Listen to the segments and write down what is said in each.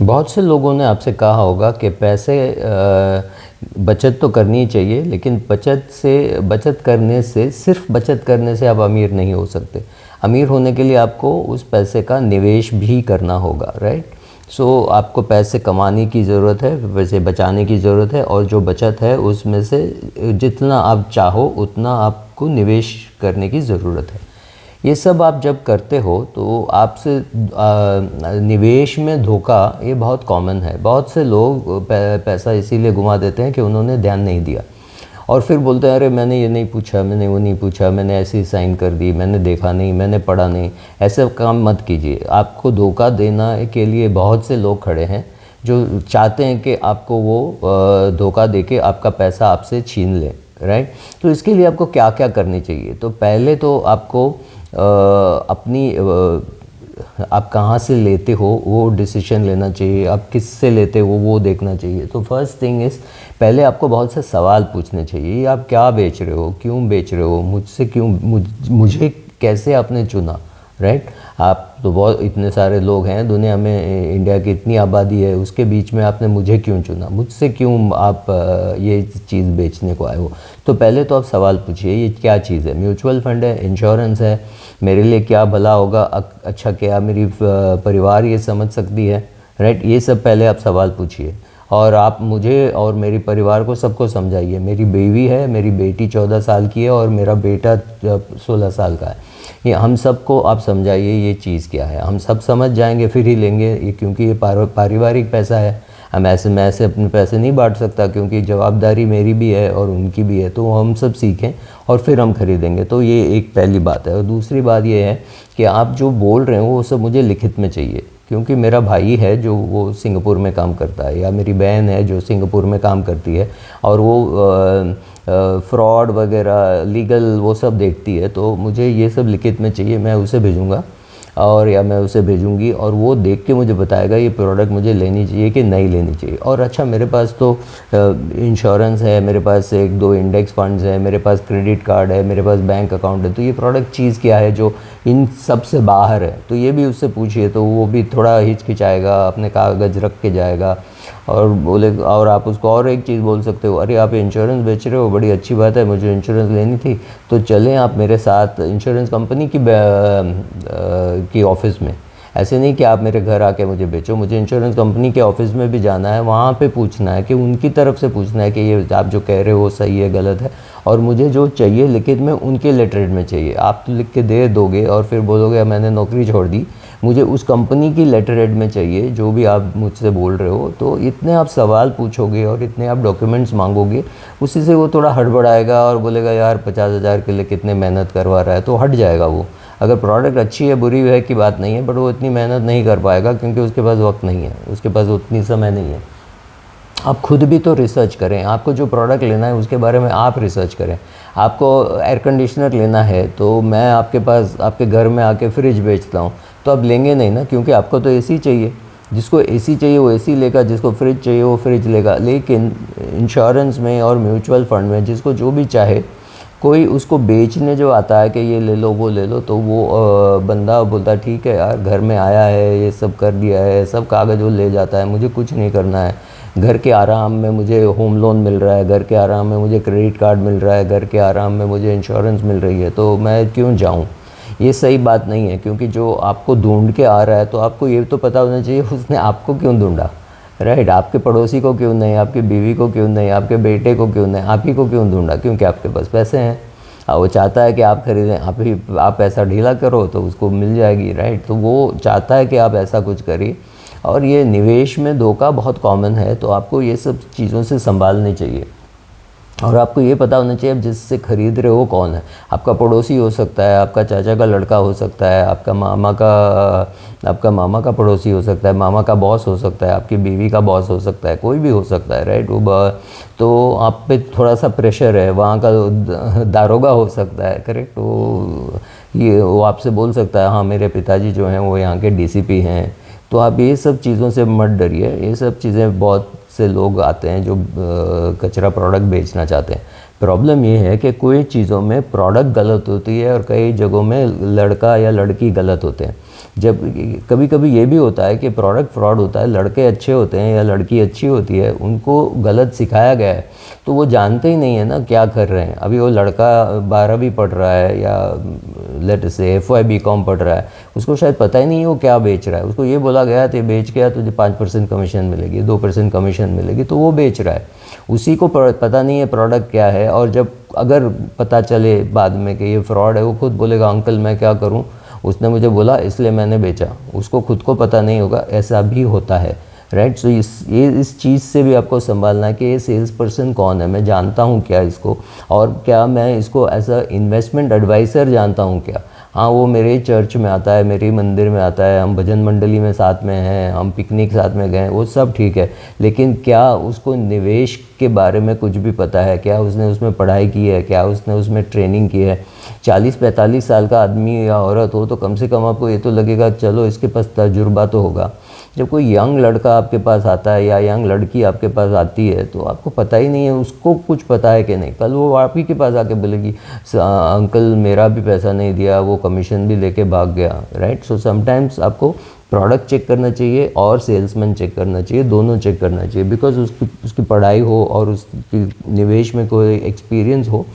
बहुत से लोगों ने आपसे कहा होगा कि पैसे बचत तो करनी ही चाहिए, लेकिन बचत करने से सिर्फ बचत करने से आप अमीर नहीं हो सकते। अमीर होने के लिए आपको उस पैसे का निवेश भी करना होगा, राइट। सो आपको पैसे कमाने की ज़रूरत है, पैसे बचाने की ज़रूरत है, और जो बचत है उसमें से जितना आप चाहो उतना आपको निवेश करने की ज़रूरत है। ये सब आप जब करते हो तो आपसे निवेश में धोखा ये बहुत कॉमन है। बहुत से लोग पैसा इसीलिए घुमा देते हैं कि उन्होंने ध्यान नहीं दिया, और फिर बोलते हैं अरे मैंने ये नहीं पूछा, मैंने वो नहीं पूछा, मैंने ऐसे साइन कर दी, मैंने देखा नहीं, मैंने पढ़ा नहीं। ऐसे काम मत कीजिए। आपको धोखा देना के लिए बहुत से लोग खड़े हैं जो चाहते हैं कि आपको वो धोखा देके आपका पैसा आपसे छीन ले, राइट। तो इसके लिए आपको क्या क्या करनी चाहिए? तो पहले तो आपको आप कहाँ से लेते हो वो डिसीजन लेना चाहिए, आप किस से लेते हो वो देखना चाहिए। तो फर्स्ट थिंग इज़, पहले आपको बहुत से सवाल पूछने चाहिए। आप क्या बेच रहे हो, क्यों बेच रहे हो, मुझसे क्यों, मुझे कैसे आपने चुना, राइट। आप तो बहुत इतने सारे लोग हैं दुनिया में, इंडिया की इतनी आबादी है, उसके बीच में आपने मुझे क्यों चुना, मुझसे क्यों आप ये चीज़ बेचने को आए हो। तो पहले तो आप सवाल पूछिए, ये क्या चीज़ है? म्यूचुअल फंड है, इंश्योरेंस है, मेरे लिए क्या भला होगा, अच्छा क्या मेरी परिवार ये समझ सकती है, राइट। ये सब पहले आप सवाल पूछिए, और आप मुझे और मेरे परिवार को सबको समझाइए। मेरी बीवी है, मेरी बेटी 14 साल की है, और मेरा बेटा 16 साल का है। ये हम सबको आप समझाइए ये चीज़ क्या है। हम सब समझ जाएंगे फिर ही लेंगे ये, क्योंकि ये पारिवारिक पैसा है। मैं ऐसे अपने पैसे नहीं बांट सकता, क्योंकि जवाबदारी मेरी भी है और उनकी भी है। तो हम सब सीखें और फिर हम खरीदेंगे। तो ये एक पहली बात है। और दूसरी बात ये है कि आप जो बोल रहे हो वो सब मुझे लिखित में चाहिए, क्योंकि मेरा भाई है जो वो सिंगापुर में काम करता है, या मेरी बहन है जो सिंगापुर में काम करती है, और वो फ्रॉड वगैरह लीगल वो सब देखती है। तो मुझे ये सब लिखित में चाहिए। मैं उसे भेजूँगा और या मैं उसे भेजूँगी, और वो देख के मुझे बताएगा ये प्रोडक्ट मुझे लेनी चाहिए कि नहीं लेनी चाहिए। और अच्छा, मेरे पास तो इंश्योरेंस है, मेरे पास 1-2 इंडेक्स फंड्स हैं, मेरे पास क्रेडिट कार्ड है, मेरे पास बैंक अकाउंट है। तो ये प्रोडक्ट चीज़ क्या है जो इन सब से बाहर है? तो ये भी उससे पूछिए, तो वो भी थोड़ा हिचकिचाएगा, अपने कागज़ रख के जाएगा और बोले। और आप उसको और एक चीज़ बोल सकते हो, अरे आप इंश्योरेंस बेच रहे हो, बड़ी अच्छी बात है, मुझे इंश्योरेंस लेनी थी, तो चलें आप मेरे साथ इंश्योरेंस कंपनी की ऑफ़िस में। ऐसे नहीं कि आप मेरे घर आके मुझे बेचो, मुझे इंश्योरेंस कंपनी के ऑफ़िस में भी जाना है, वहाँ पे पूछना है कि उनकी तरफ से पूछना है कि ये आप जो कह रहे हो सही है गलत है, और मुझे जो चाहिए लिखित में उनके लेटरेड में चाहिए। आप तो लिख के दे दोगे और फिर बोलोगे मैंने नौकरी छोड़ दी, मुझे उस कंपनी की लेटरहेड में चाहिए जो भी आप मुझसे बोल रहे हो। तो इतने आप सवाल पूछोगे और इतने आप डॉक्यूमेंट्स मांगोगे, उसी से वो थोड़ा हड़बड़ाएगा और बोलेगा यार 50,000 के लिए कितने मेहनत करवा रहा है, तो हट जाएगा वो। अगर प्रोडक्ट अच्छी है बुरी है की बात नहीं है, बट वो इतनी मेहनत नहीं कर पाएगा क्योंकि उसके पास वक्त नहीं है, उसके पास उतनी समय नहीं है। आप खुद भी तो रिसर्च करें। आपको जो प्रोडक्ट लेना है उसके बारे में आप रिसर्च करें। आपको एयर कंडीशनर लेना है तो मैं आपके पास आपके घर में आके फ्रिज बेचता हूँ, तो आप लेंगे नहीं ना, क्योंकि आपको तो एसी चाहिए। जिसको एसी चाहिए वो एसी लेगा, जिसको फ्रिज चाहिए वो फ्रिज लेगा। लेकिन इंश्योरेंस में और म्यूचुअल फंड में जिसको जो भी चाहे, कोई उसको बेचने जो आता है कि ये ले लो वो ले लो, तो वो बंदा बोलता है ठीक है यार, घर में आया है, ये सब कर दिया है, सब कागज़ वो ले जाता है, मुझे कुछ नहीं करना है। घर के आराम में मुझे होम लोन मिल रहा है, घर के आराम में मुझे क्रेडिट कार्ड मिल रहा है, घर के आराम में मुझे इंश्योरेंस मिल रही है, तो मैं क्यों जाऊं? ये सही बात नहीं है, क्योंकि जो आपको ढूंढ के आ रहा है तो आपको ये तो पता होना चाहिए उसने आपको क्यों ढूंढा, राइट। आपके पड़ोसी को क्यों नहीं, आपकी बीवी को क्यों नहीं, आपके बेटे को क्यों नहीं, आप ही को क्यों ढूंढा? क्योंकि आपके पास पैसे हैं। वो चाहता है कि आप खरीदें, आप पैसा ढीला करो तो उसको मिल जाएगी, राइट। तो वो चाहता है कि आप ऐसा कुछ करिए। और ये निवेश में धोखा बहुत कॉमन है, तो आपको ये सब चीज़ों से संभालनी चाहिए। और आपको ये पता होना चाहिए आप जिससे ख़रीद रहे हो कौन है। आपका पड़ोसी हो सकता है, आपका चाचा का लड़का हो सकता है, आपका मामा का पड़ोसी हो सकता है, मामा का बॉस हो सकता है, आपकी बीवी का बॉस हो सकता है, कोई भी हो सकता है, राइट। तो आप पे थोड़ा सा प्रेशर है, वहाँ का दारोगा हो सकता है, करेक्ट। तो ये वो आपसे बोल सकता है हाँ मेरे पिताजी जो हैं वो यहाँ के डीसीपी हैं। तो आप ये सब चीज़ों से मत डरिए। ये सब चीज़ें बहुत से लोग आते हैं जो कचरा प्रोडक्ट बेचना चाहते हैं। प्रॉब्लम ये है कि कोई चीज़ों में प्रोडक्ट गलत होती है और कई जगहों में लड़का या लड़की गलत होते हैं। जब कभी कभी ये भी होता है कि प्रोडक्ट फ्रॉड होता है, लड़के अच्छे होते हैं या लड़की अच्छी होती है, उनको गलत सिखाया गया है तो वो जानते ही नहीं है ना क्या कर रहे हैं। अभी वो लड़का 12वीं पढ़ रहा है या लेट से FY BCom पढ़ रहा है, उसको शायद पता ही नहीं है वो क्या बेच रहा है। उसको ये बोला गया तो बेच के तुझे 5% कमीशन मिलेगी, 2% कमीशन मिलेगी, तो वो बेच रहा है। उसी को पता नहीं है प्रोडक्ट क्या है, और जब अगर पता चले बाद में कि ये फ्रॉड है, वो खुद बोलेगा अंकल मैं क्या करूं, उसने मुझे बोला इसलिए मैंने बेचा। उसको खुद को पता नहीं होगा, ऐसा भी होता है, राइट। सो इस चीज़ से भी आपको संभालना है कि ये सेल्स पर्सन कौन है, मैं जानता हूँ क्या इसको, और क्या मैं इसको एज अ इन्वेस्टमेंट एडवाइज़र जानता हूँ क्या। हाँ, वो मेरे चर्च में आता है, मेरे मंदिर में आता है, हम भजन मंडली में साथ में हैं, हम पिकनिक साथ में गए, वो सब ठीक है, लेकिन क्या उसको निवेश के बारे में कुछ भी पता है? क्या उसने उसमें पढ़ाई की है? क्या उसने उसमें ट्रेनिंग की है? 40-45 साल का आदमी या औरत हो तो कम से कम आपको ये तो लगेगा चलो इसके पास तजुर्बा तो होगा। जब कोई यंग लड़का आपके पास आता है या यंग लड़की आपके पास आती है तो आपको पता ही नहीं है उसको कुछ पता है कि नहीं। कल वो आप ही के पास आके बोलेगी अंकल मेरा भी पैसा नहीं दिया, वो कमीशन भी लेके भाग गया, राइट। सो समटाइम्स आपको प्रोडक्ट चेक करना चाहिए और सेल्समैन चेक करना चाहिए, दोनों चेक करना चाहिए, बिकॉज उसकी पढ़ाई हो और उसकी निवेश में कोई एक्सपीरियंस हो,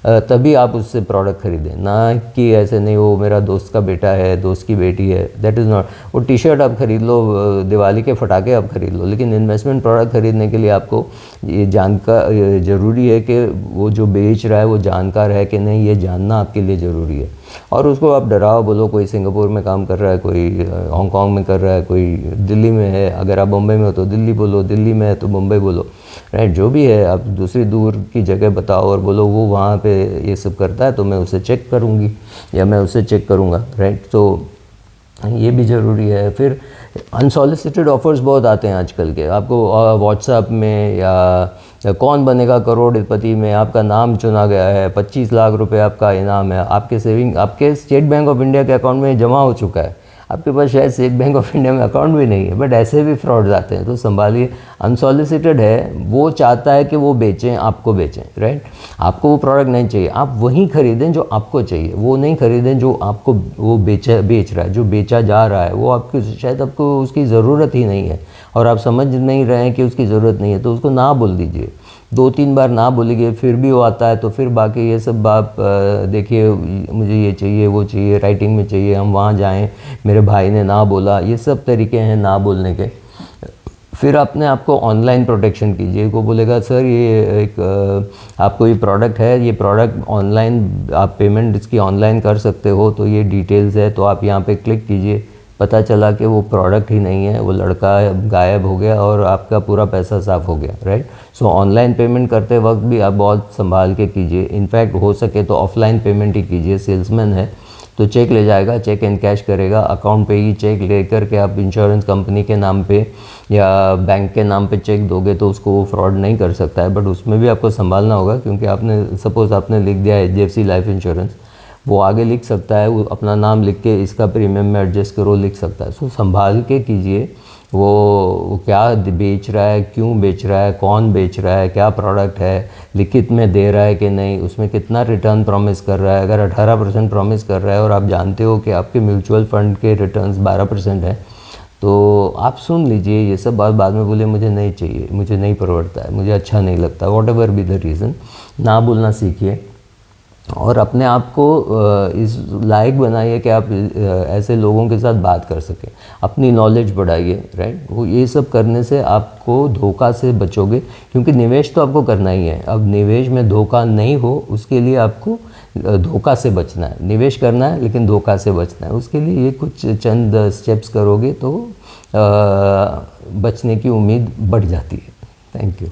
तभी आप उससे प्रोडक्ट खरीदें, ना कि ऐसे नहीं वो मेरा दोस्त का बेटा है, दोस्त की बेटी है, दैट इज़ नॉट। वो टी शर्ट आप खरीद लो, दिवाली के फटाके आप खरीद लो, लेकिन इन्वेस्टमेंट प्रोडक्ट खरीदने के लिए आपको ये जानकार ज़रूरी है कि वो जो बेच रहा है वो जानकार है कि नहीं, ये जानना आपके लिए ज़रूरी है। और उसको आप डराओ बोलो कोई सिंगापुर में काम कर रहा है, कोई हांगकांग में कर रहा है, कोई दिल्ली में है, अगर आप बम्बई में हो तो दिल्ली बोलो, दिल्ली में है तो मुंबई बोलो, राइट। जो भी है आप दूसरी दूर की जगह बताओ और बोलो वो वहाँ पे ये सब करता है तो मैं उसे चेक करूँगी या मैं उसे चेक करूँगा, राइट। तो ये भी ज़रूरी है। फिर अनसॉलिसिटेड ऑफर्स बहुत आते हैं आजकल के, आपको व्हाट्सएप में या कौन बनेगा करोड़पति में आपका नाम चुना गया है, 25 लाख रुपए आपका इनाम है, आपके स्टेट बैंक ऑफ इंडिया के अकाउंट में जमा हो चुका है, आपके पास शायद स्टेट बैंक ऑफ इंडिया में अकाउंट भी नहीं है, बट ऐसे भी फ्रॉड्स आते हैं, तो संभालिए। अनसॉलिसिटेड है, वो चाहता है कि वो बेचें, आपको बेचें, राइट। आपको वो प्रोडक्ट नहीं चाहिए, आप वही खरीदें जो आपको चाहिए, वो नहीं खरीदें जो आपको वो बेच रहा है, जो बेचा जा रहा है वो आपकी शायद आपको उसकी ज़रूरत ही नहीं है और आप समझ नहीं रहे हैं कि उसकी ज़रूरत नहीं है, तो उसको ना बोल दीजिए। 2-3 बार ना बोलेंगे फिर भी वो आता है तो फिर बाकी ये सब बात देखिए मुझे ये चाहिए, वो चाहिए, राइटिंग में चाहिए, हम वहाँ जाएं, मेरे भाई ने ना बोला, ये सब तरीके हैं ना बोलने के। फिर अपने आपको ऑनलाइन प्रोटेक्शन कीजिए। वो बोलेगा सर ये एक आपको ये प्रोडक्ट है, ये प्रोडक्ट ऑनलाइन आप पेमेंट इसकी ऑनलाइन कर सकते हो, तो ये डिटेल्स है, तो आप यहाँ पे क्लिक कीजिए। पता चला कि वो प्रोडक्ट ही नहीं है, वो लड़का गायब हो गया और आपका पूरा पैसा साफ़ हो गया, राइट। सो ऑनलाइन पेमेंट करते वक्त भी आप बहुत संभाल के कीजिए। इनफैक्ट हो सके तो ऑफलाइन पेमेंट ही कीजिए। सेल्समैन है तो चेक ले जाएगा, चेक एंड कैश करेगा, अकाउंट पे ही चेक लेकर के आप इंश्योरेंस कंपनी के नाम पे या बैंक के नाम पे चेक दोगे तो उसको वो फ्रॉड नहीं कर सकता है, बट उसमें भी आपको संभालना होगा, क्योंकि आपने सपोज़ आपने लिख दिया HDFC लाइफ इंश्योरेंस, वो आगे लिख सकता है, वो अपना नाम लिख के इसका प्रीमियम में एडजस्ट करो लिख सकता है। सो संभाल के कीजिए, वो क्या बेच रहा है, क्यों बेच रहा है, कौन बेच रहा है, क्या प्रोडक्ट है, लिखित में दे रहा है कि नहीं, उसमें कितना रिटर्न प्रॉमिस कर रहा है। अगर 18% प्रॉमिस कर रहा है और आप जानते हो कि आपके म्यूचुअल फंड के रिटर्न्स 12% है, तो आप सुन लीजिए। ये सब बात बाद में बोले मुझे नहीं चाहिए, मुझे नहीं परवड़ता है, मुझे अच्छा नहीं लगता, what ever be the reason, ना बोलना सीखिए और अपने आप को इस लायक बनाइए कि आप ऐसे लोगों के साथ बात कर सकें, अपनी नॉलेज बढ़ाइए, राइट। वो ये सब करने से आपको धोखा से बचोगे, क्योंकि निवेश तो आपको करना ही है। अब निवेश में धोखा नहीं हो उसके लिए आपको धोखा से बचना है, निवेश करना है लेकिन धोखा से बचना है। उसके लिए ये कुछ चंद स्टेप्स करोगे तो बचने की उम्मीद बढ़ जाती है। Thank you.